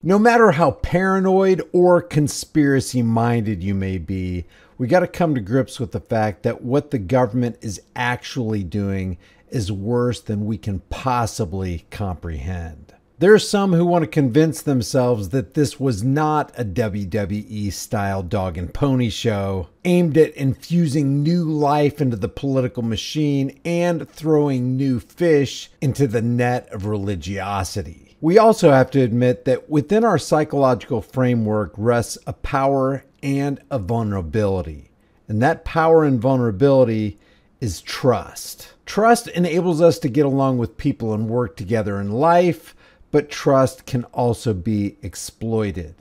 No matter how paranoid or conspiracy-minded you may be, we got to come to grips with the fact that what the government is actually doing is worse than we can possibly comprehend. There are some who want to convince themselves that this was not a WWE-style dog and pony show aimed at infusing new life into the political machine and throwing new fish into the net of religiosity. We also have to admit that within our psychological framework rests a power and a vulnerability. And that power and vulnerability is trust. Trust enables us to get along with people and work together in life, but trust can also be exploited,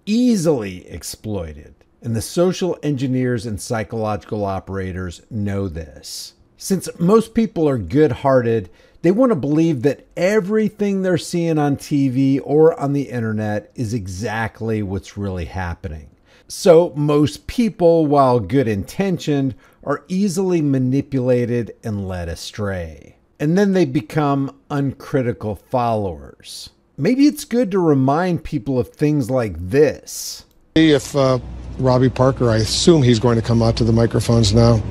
easily exploited. And the social engineers and psychological operators know this. Since most people are good-hearted, they want to believe that everything they're seeing on TV or on the internet is exactly what's really happening. So most people, while good-intentioned, are easily manipulated and led astray. And then they become uncritical followers. Maybe it's good to remind people of things like this. If Robbie Parker, I assume he's going to come out to the microphones now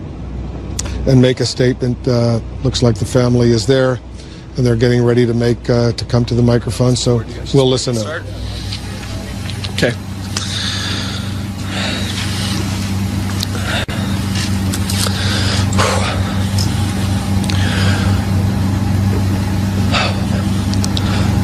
and make a statement. Looks like the family is there and they're getting ready to make to come to the microphone, so we'll listen in. Okay.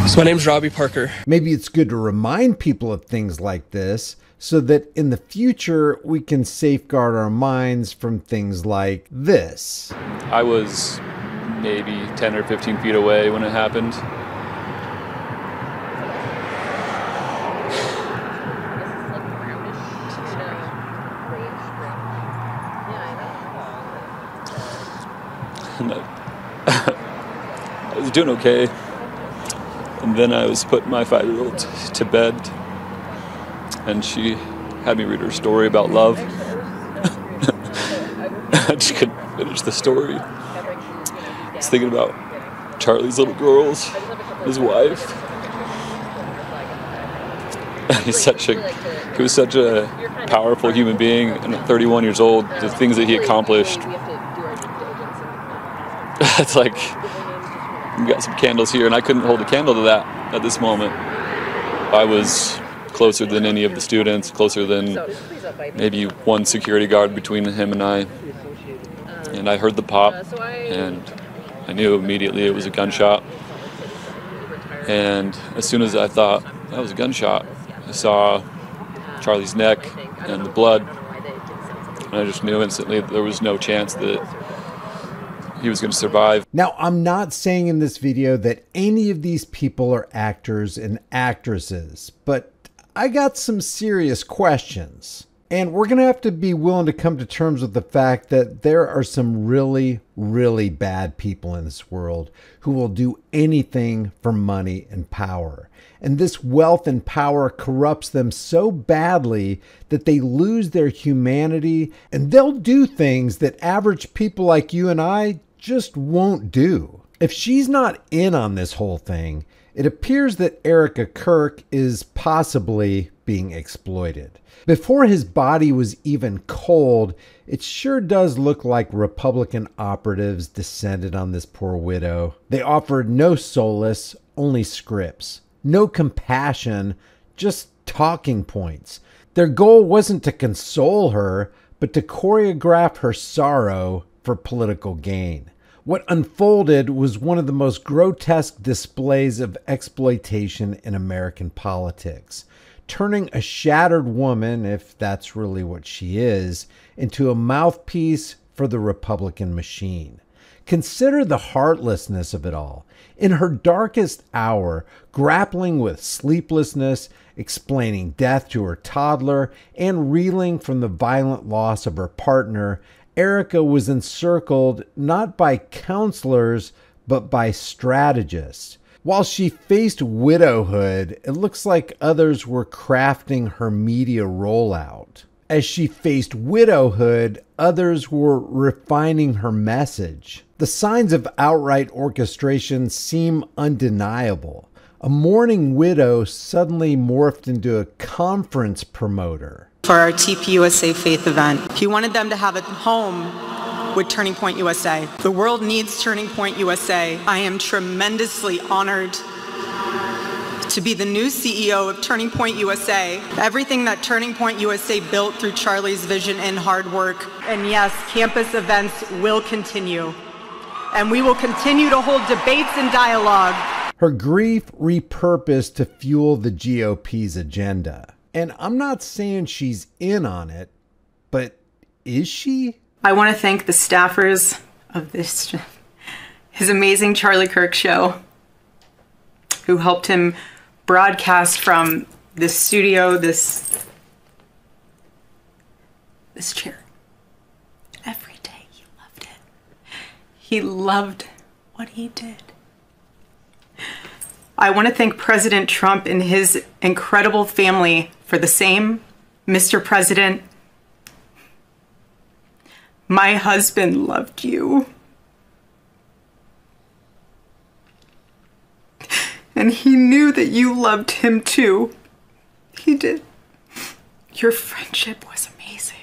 So my name's Robbie Parker. Maybe it's good to remind people of things like this so that in the future we can safeguard our minds from things like this. I was maybe 10 or 15 feet away when it happened. And I was doing okay. And then I was putting my 5-year-old to bed, and she had me read her story about love. I just couldn't finish the story. I was thinking about Charlie's little girls, his wife. He was such a powerful human being, and at 31 years old, the things that he accomplished. It's like, we got some candles here, and I couldn't hold a candle to that at this moment. I was closer than any of the students, closer than maybe one security guard between him and I. And I heard the pop, and I knew immediately it was a gunshot. And as soon as I thought that was a gunshot, I saw Charlie's neck and the blood, and I just knew instantly that there was no chance that he was going to survive. Now, I'm not saying in this video that any of these people are actors and actresses, but I got some serious questions. And we're going to have to be willing to come to terms with the fact that there are some really, really bad people in this world who will do anything for money and power. And this wealth and power corrupts them so badly that they lose their humanity, and they'll do things that average people like you and I just won't do. If she's not in on this whole thing, it appears that Erika Kirk is possibly being exploited. Before his body was even cold, it sure does look like Republican operatives descended on this poor widow. They offered no solace, only scripts. No compassion, just talking points. Their goal wasn't to console her, but to choreograph her sorrow for political gain. What unfolded was one of the most grotesque displays of exploitation in American politics, turning a shattered woman, if that's really what she is, into a mouthpiece for the Republican machine. Consider the heartlessness of it all. In her darkest hour, grappling with sleeplessness, explaining death to her toddler, and reeling from the violent loss of her partner, Erika was encircled not by counselors, but by strategists. While she faced widowhood, it looks like others were crafting her media rollout. As she faced widowhood, others were refining her message. The signs of outright orchestration seem undeniable. A mourning widow suddenly morphed into a conference promoter. For our TPUSA Faith event, he wanted them to have a home with Turning Point USA. The world needs Turning Point USA. I am tremendously honored to be the new CEO of Turning Point USA. Everything that Turning Point USA built through Charlie's vision and hard work. And yes, campus events will continue. And we will continue to hold debates and dialogue. Her grief repurposed to fuel the GOP's agenda. And I'm not saying she's in on it, but is she? I want to thank the staffers of his amazing Charlie Kirk show, who helped him broadcast from this studio, this chair. Every day he loved it. He loved what he did. I want to thank President Trump and his incredible family for the same. Mr. President, my husband loved you. And he knew that you loved him too. He did. Your friendship was amazing.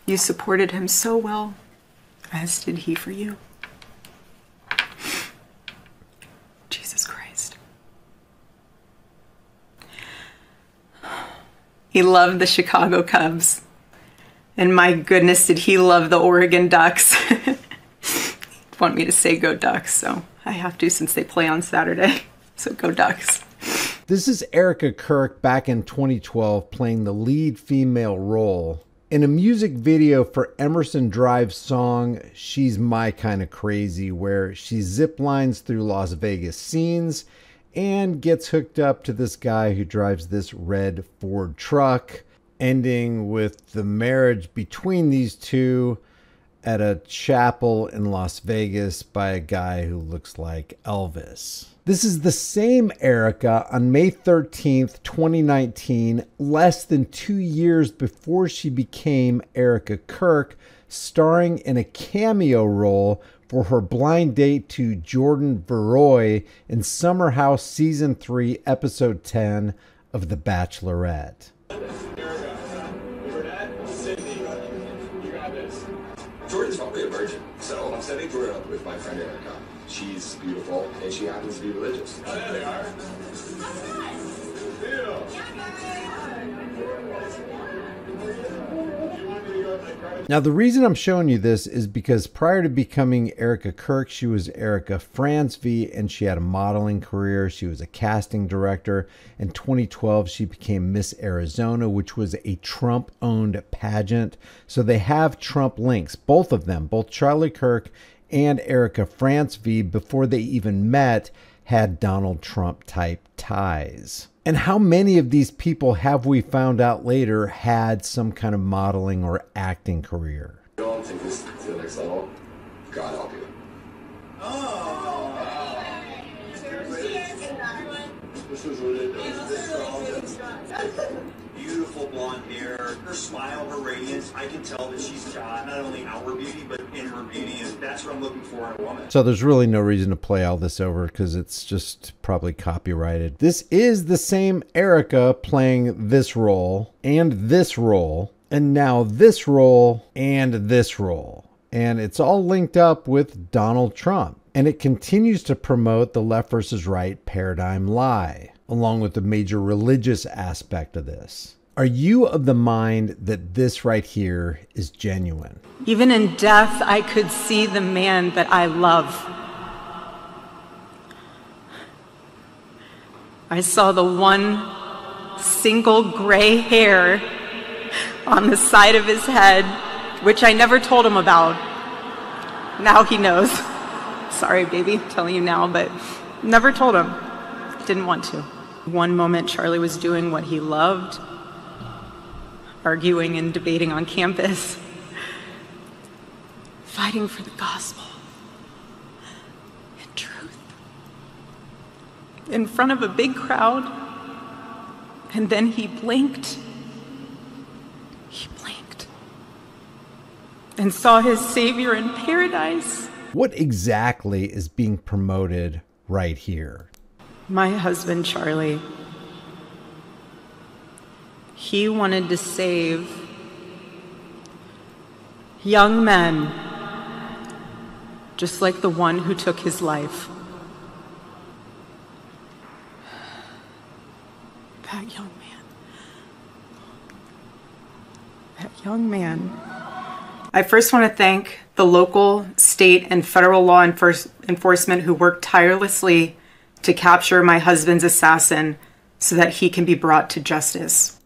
You supported him so well, as did he for you. Jesus Christ. He loved the Chicago Cubs. And my goodness, did he love the Oregon Ducks. He'd want me to say go Ducks, so I have to since they play on Saturday. So go Ducks. This is Erika Kirk back in 2012 playing the lead female role in a music video for Emerson Drive's song She's My Kinda Crazy, where she ziplines through Las Vegas scenes and gets hooked up to this guy who drives this red Ford truck, ending with the marriage between these two at a chapel in Las Vegas by a guy who looks like Elvis. This is the same Erika on May 13th, 2019, less than 2 years before she became Erika Kirk, starring in a cameo role for her blind date to Jordan Veroy in Summer House Season 3, Episode 10 of The Bachelorette. Jordan's probably a virgin, so I'm setting Jordan up with my friend Erika. She's beautiful, and she happens to be religious. Oh, there they are. Now, the reason I'm showing you this is because prior to becoming Erika Kirk, she was Erika Fransvy, and she had a modeling career. She was a casting director. In 2012, she became Miss Arizona, which was a Trump-owned pageant. So they have Trump links, both of them, both Charlie Kirk and Erika Fransvy, before they even met, had Donald Trump type ties. And how many of these people have we found out later had some kind of modeling or acting career? You don't take this to the next level. God help you. This is ridiculous. Beautiful blonde hair, her smile, her radiance. I can tell that she's got not only our beauty, but in her beauty, and that's what I'm looking for in a woman. So there's really no reason to play all this over because it's just probably copyrighted. This is the same Erika playing this role, and now this role, and this role. And it's all linked up with Donald Trump. And it continues to promote the left versus right paradigm lie, along with the major religious aspect of this. Are you of the mind that this right here is genuine? Even in death, I could see the man that I love. I saw the one single gray hair on the side of his head, which I never told him about. Now he knows. Sorry, baby, I'm telling you now, but never told him. Didn't want to. One moment, Charlie was doing what he loved, arguing and debating on campus, fighting for the gospel and truth in front of a big crowd, and then he blinked. He blinked and saw his Savior in paradise. What exactly is being promoted right here. My husband, Charlie, he wanted to save young men just like the one who took his life. That young man. That young man. I first want to thank the local, state, and federal law enforcement who worked tirelessly to capture my husband's assassin so that he can be brought to justice.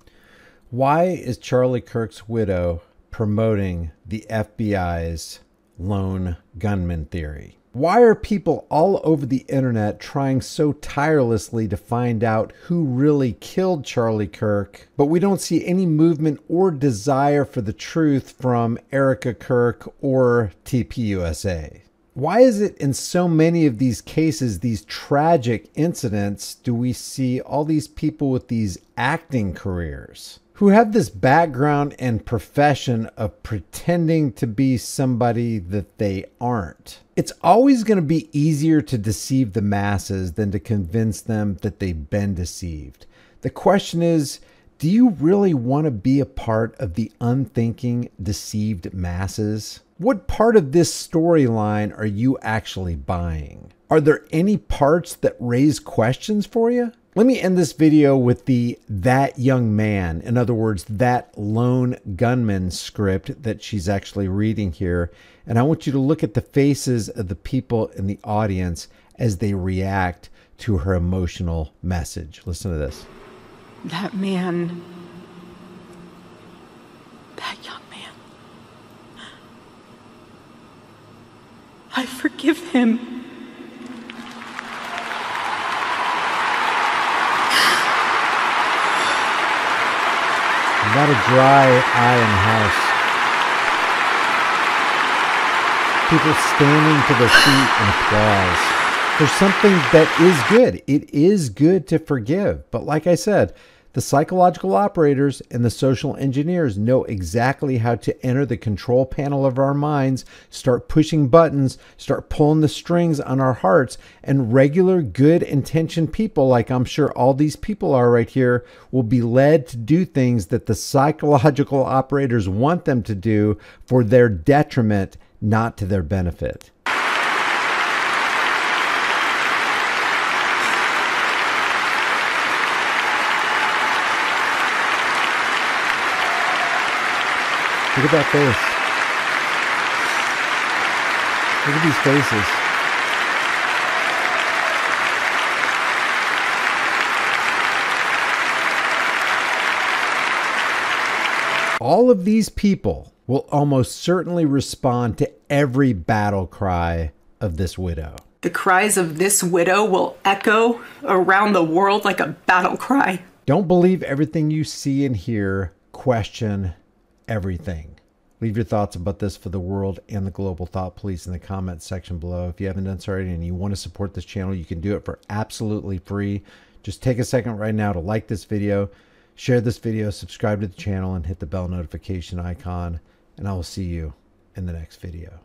Why is Charlie Kirk's widow promoting the FBI's lone gunman theory? Why are people all over the internet trying so tirelessly to find out who really killed Charlie Kirk, but we don't see any movement or desire for the truth from Erika Kirk or TPUSA? Why is it in so many of these cases, these tragic incidents, do we see all these people with these acting careers who have this background and profession of pretending to be somebody that they aren't? It's always going to be easier to deceive the masses than to convince them that they've been deceived. The question is, do you really want to be a part of the unthinking, deceived masses? What part of this storyline are you actually buying? Are there any parts that raise questions for you? Let me end this video with that young man, in other words, that lone gunman script that she's actually reading here. And I want you to look at the faces of the people in the audience as they react to her emotional message. Listen to this. That man, that young man, I forgive him. Not a dry eye in the house. People standing to their feet in applause for something that is good. It is good to forgive. But like I said, the psychological operators and the social engineers know exactly how to enter the control panel of our minds, start pushing buttons, start pulling the strings on our hearts, and regular good intentioned people, like I'm sure all these people are right here, will be led to do things that the psychological operators want them to do for their detriment, not to their benefit. Look at that face. Look at these faces. All of these people will almost certainly respond to every battle cry of this widow. The cries of this widow will echo around the world like a battle cry. Don't believe everything you see and hear. Question everything. Leave your thoughts about this for the world and the global thought police in the comments section below. If you haven't done so already and you want to support this channel, you can do it for absolutely free. Just take a second right now to like this video, share this video, subscribe to the channel, and hit the bell notification icon. And I will see you in the next video.